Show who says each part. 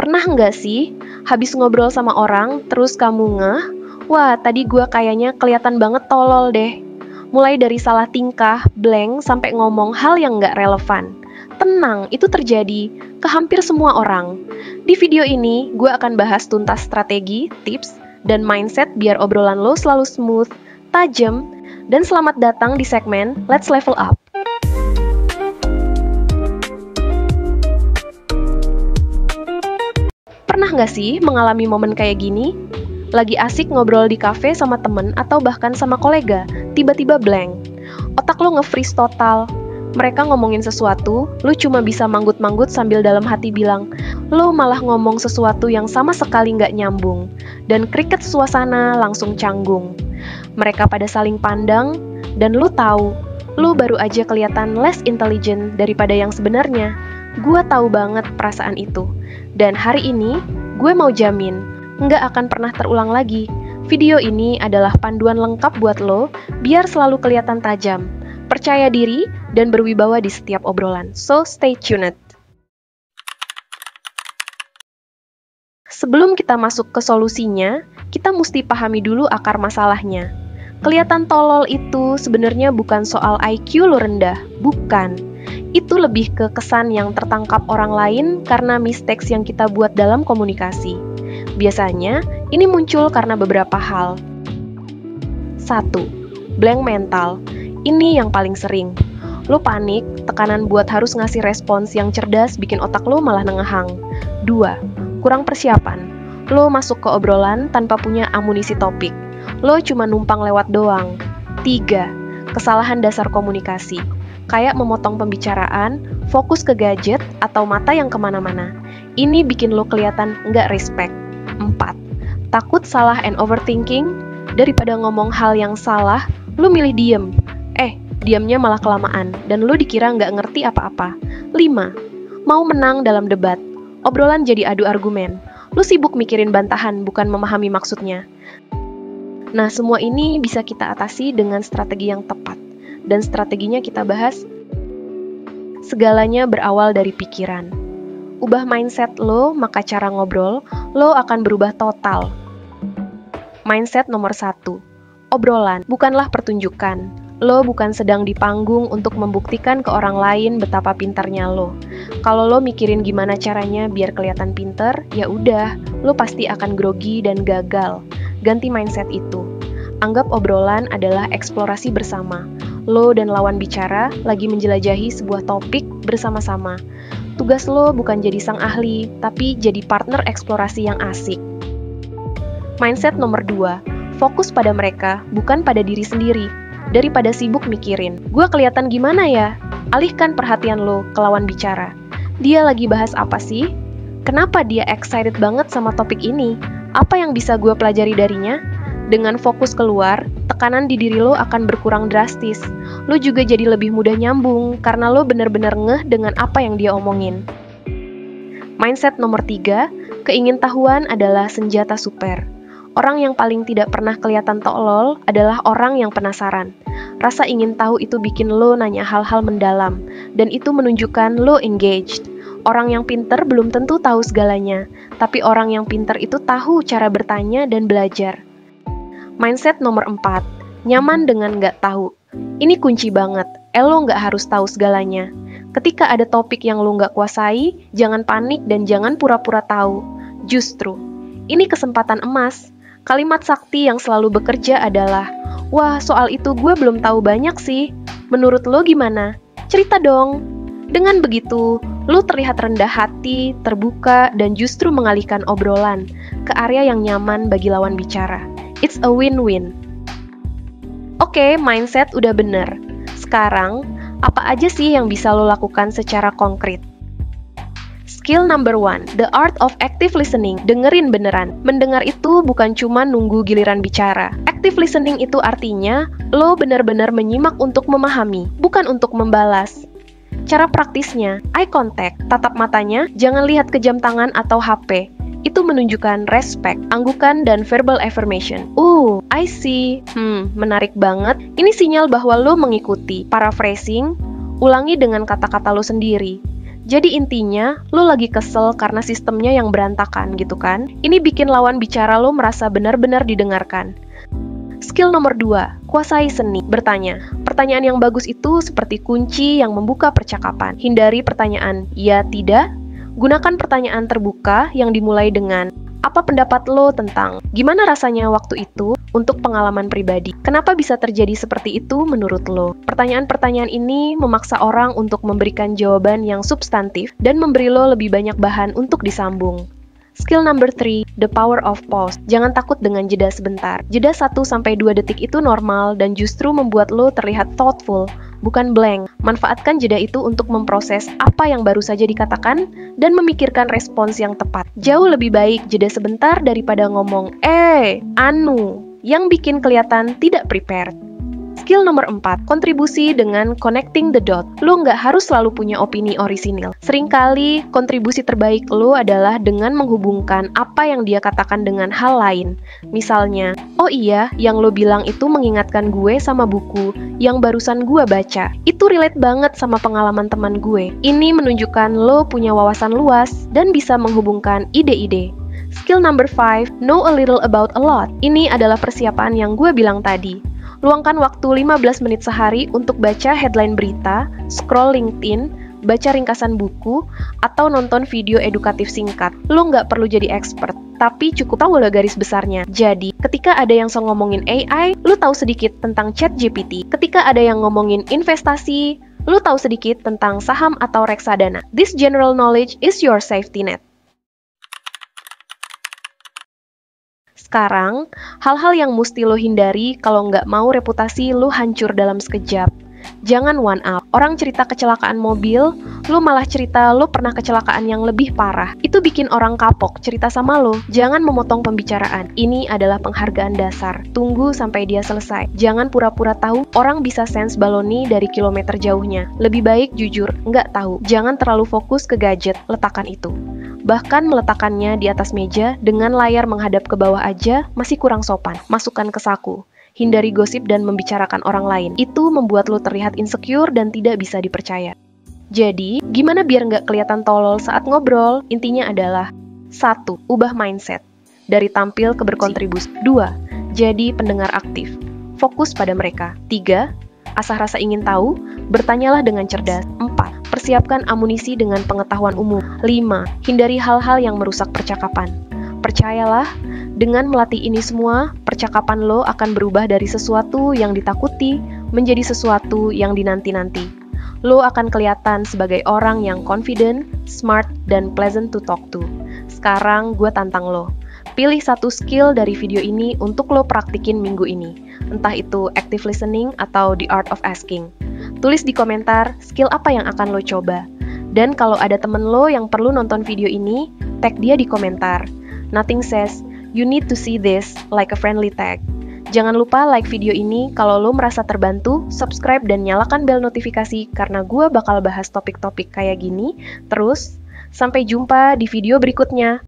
Speaker 1: Pernah nggak sih, habis ngobrol sama orang, terus kamu ngeh, wah tadi gua kayaknya kelihatan banget tolol deh. Mulai dari salah tingkah, blank, sampai ngomong hal yang nggak relevan. Tenang, itu terjadi ke hampir semua orang. Di video ini, gue akan bahas tuntas strategi, tips, dan mindset biar obrolan lo selalu smooth, tajam, dan selamat datang di segmen Let's Level Up. Pernah nggak sih mengalami momen kayak gini? Lagi asik ngobrol di kafe sama temen atau bahkan sama kolega, tiba-tiba blank. Otak lo nge-freeze total. Mereka ngomongin sesuatu, lo cuma bisa manggut-manggut sambil dalam hati bilang, lo malah ngomong sesuatu yang sama sekali nggak nyambung. Dan kriket suasana langsung canggung. Mereka pada saling pandang, dan lo tahu, lo baru aja kelihatan less intelligent daripada yang sebenarnya. Gue tahu banget perasaan itu. Dan hari ini, gue mau jamin, nggak akan pernah terulang lagi. Video ini adalah panduan lengkap buat lo, biar selalu kelihatan tajam, percaya diri, dan berwibawa di setiap obrolan. So, stay tuned. Sebelum kita masuk ke solusinya, kita mesti pahami dulu akar masalahnya. Kelihatan tolol itu sebenarnya bukan soal IQ lo rendah, bukan. Itu lebih ke kesan yang tertangkap orang lain karena mistakes yang kita buat dalam komunikasi. Biasanya, ini muncul karena beberapa hal. 1. Blank mental. Ini yang paling sering. Lo panik, tekanan buat harus ngasih respons yang cerdas bikin otak lo malah nengahang. 2. Kurang persiapan. Lo masuk ke obrolan tanpa punya amunisi topik. Lo cuma numpang lewat doang. 3. Kesalahan dasar komunikasi. Kayak memotong pembicaraan, fokus ke gadget, atau mata yang kemana-mana. Ini bikin lo kelihatan nggak respect. 4. Takut salah and overthinking. Daripada ngomong hal yang salah, lo milih diem. Diamnya malah kelamaan, dan lo dikira nggak ngerti apa-apa. 5. Mau menang dalam debat. Obrolan jadi adu argumen. Lo sibuk mikirin bantahan, bukan memahami maksudnya. Nah, semua ini bisa kita atasi dengan strategi yang tepat. Dan strateginya kita bahas. Segalanya berawal dari pikiran. Ubah mindset lo, maka cara ngobrol, lo akan berubah total. Mindset nomor 1. Obrolan, bukanlah pertunjukan. Lo bukan sedang di panggung untuk membuktikan ke orang lain betapa pintarnya lo. Kalau lo mikirin gimana caranya biar kelihatan pinter, ya udah, lo pasti akan grogi dan gagal. Ganti mindset itu. Anggap obrolan adalah eksplorasi bersama. Lo dan lawan bicara lagi menjelajahi sebuah topik bersama-sama. Tugas lo bukan jadi sang ahli, tapi jadi partner eksplorasi yang asik. Mindset nomor 2. Fokus pada mereka, bukan pada diri sendiri. Daripada sibuk mikirin, gue kelihatan gimana ya? Alihkan perhatian lo ke lawan bicara. Dia lagi bahas apa sih? Kenapa dia excited banget sama topik ini? Apa yang bisa gue pelajari darinya? Dengan fokus keluar, tekanan di diri lo akan berkurang drastis. Lo juga jadi lebih mudah nyambung, karena lo bener-bener ngeh dengan apa yang dia omongin. Mindset nomor 3, keingintahuan adalah senjata super. Orang yang paling tidak pernah kelihatan tolol adalah orang yang penasaran. Rasa ingin tahu itu bikin lo nanya hal-hal mendalam, dan itu menunjukkan lo engaged. Orang yang pinter belum tentu tahu segalanya, tapi orang yang pinter itu tahu cara bertanya dan belajar. Mindset nomor 4, nyaman dengan nggak tahu. Ini kunci banget, lo nggak harus tahu segalanya. Ketika ada topik yang lo nggak kuasai, jangan panik dan jangan pura-pura tahu. Justru, ini kesempatan emas. Kalimat sakti yang selalu bekerja adalah, wah soal itu gue belum tahu banyak sih. Menurut lo gimana? Cerita dong. Dengan begitu, lo terlihat rendah hati, terbuka, dan justru mengalihkan obrolan ke area yang nyaman bagi lawan bicara. It's a win-win. Oke, mindset udah bener. Sekarang, apa aja sih yang bisa lo lakukan secara konkret? Skill number 1, the art of active listening. Dengerin beneran. Mendengar itu bukan cuma nunggu giliran bicara. Active listening itu artinya, lo benar-benar menyimak untuk memahami, bukan untuk membalas. Cara praktisnya, eye contact, tatap matanya, jangan lihat ke jam tangan atau HP. Itu menunjukkan respect, anggukan, dan verbal affirmation. I see. Menarik banget. Ini sinyal bahwa lo mengikuti. Paraphrasing, ulangi dengan kata-kata lo sendiri. Jadi intinya, lo lagi kesel karena sistemnya yang berantakan gitu kan? Ini bikin lawan bicara lo merasa benar-benar didengarkan. Skill nomor 2, kuasai seni bertanya. Pertanyaan yang bagus itu seperti kunci yang membuka percakapan. Hindari pertanyaan ya, tidak. Gunakan pertanyaan terbuka yang dimulai dengan apa pendapat lo tentang gimana rasanya waktu itu untuk pengalaman pribadi. Kenapa bisa terjadi seperti itu menurut lo? Pertanyaan-pertanyaan ini memaksa orang untuk memberikan jawaban yang substantif dan memberi lo lebih banyak bahan untuk disambung. Skill number 3, the power of pause. Jangan takut dengan jeda sebentar. Jeda 1-2 detik itu normal dan justru membuat lo terlihat thoughtful, bukan blank. Manfaatkan jeda itu untuk memproses apa yang baru saja dikatakan dan memikirkan respons yang tepat. Jauh lebih baik jeda sebentar daripada ngomong, yang bikin kelihatan tidak prepared. Skill nomor 4, kontribusi dengan connecting the dot. Lo nggak harus selalu punya opini orisinil. Seringkali, kontribusi terbaik lo adalah dengan menghubungkan apa yang dia katakan dengan hal lain. Misalnya, oh iya, yang lo bilang itu mengingatkan gue sama buku yang barusan gue baca. Itu relate banget sama pengalaman teman gue. Ini menunjukkan lo punya wawasan luas dan bisa menghubungkan ide-ide. Skill number 5, know a little about a lot. Ini adalah persiapan yang gue bilang tadi. Luangkan waktu 15 menit sehari untuk baca headline berita, scroll LinkedIn, baca ringkasan buku, atau nonton video edukatif singkat. Lo nggak perlu jadi expert, tapi cukup tahu lah garis besarnya. Jadi, ketika ada yang ngomongin AI, lo tahu sedikit tentang ChatGPT. Ketika ada yang ngomongin investasi, lo tahu sedikit tentang saham atau reksadana. This general knowledge is your safety net. Sekarang, hal-hal yang mesti lo hindari kalau nggak mau reputasi lo hancur dalam sekejap. Jangan one up. Orang cerita kecelakaan mobil, lo malah cerita lo pernah kecelakaan yang lebih parah. Itu bikin orang kapok cerita sama lo. Jangan memotong pembicaraan. Ini adalah penghargaan dasar. Tunggu sampai dia selesai. Jangan pura-pura tahu. Orang bisa sense baloni dari kilometer jauhnya. Lebih baik jujur, nggak tahu. Jangan terlalu fokus ke gadget. Letakkan itu. Bahkan meletakkannya di atas meja dengan layar menghadap ke bawah aja masih kurang sopan. Masukkan ke saku. Hindari gosip dan membicarakan orang lain. Itu membuat lo terlihat insecure dan tidak bisa dipercaya. Jadi, gimana biar nggak kelihatan tolol saat ngobrol? Intinya adalah 1. Ubah mindset. Dari tampil ke berkontribusi. 2. Jadi pendengar aktif. Fokus pada mereka. 3. Asah rasa ingin tahu, bertanyalah dengan cerdas. 4. Persiapkan amunisi dengan pengetahuan umum. 5. Hindari hal-hal yang merusak percakapan. Percayalah, dengan melatih ini semua, percakapan lo akan berubah dari sesuatu yang ditakuti menjadi sesuatu yang dinanti-nanti. Lo akan kelihatan sebagai orang yang confident, smart, dan pleasant to talk to. Sekarang gue tantang lo. Pilih satu skill dari video ini untuk lo praktikin minggu ini. Entah itu active listening atau the art of asking. Tulis di komentar skill apa yang akan lo coba. Dan kalau ada temen lo yang perlu nonton video ini, tag dia di komentar. Nothing says, you need to see this like a friendly tag. Jangan lupa like video ini kalau lo merasa terbantu, subscribe dan nyalakan bel notifikasi karena gue bakal bahas topik-topik kayak gini. Terus, sampai jumpa di video berikutnya.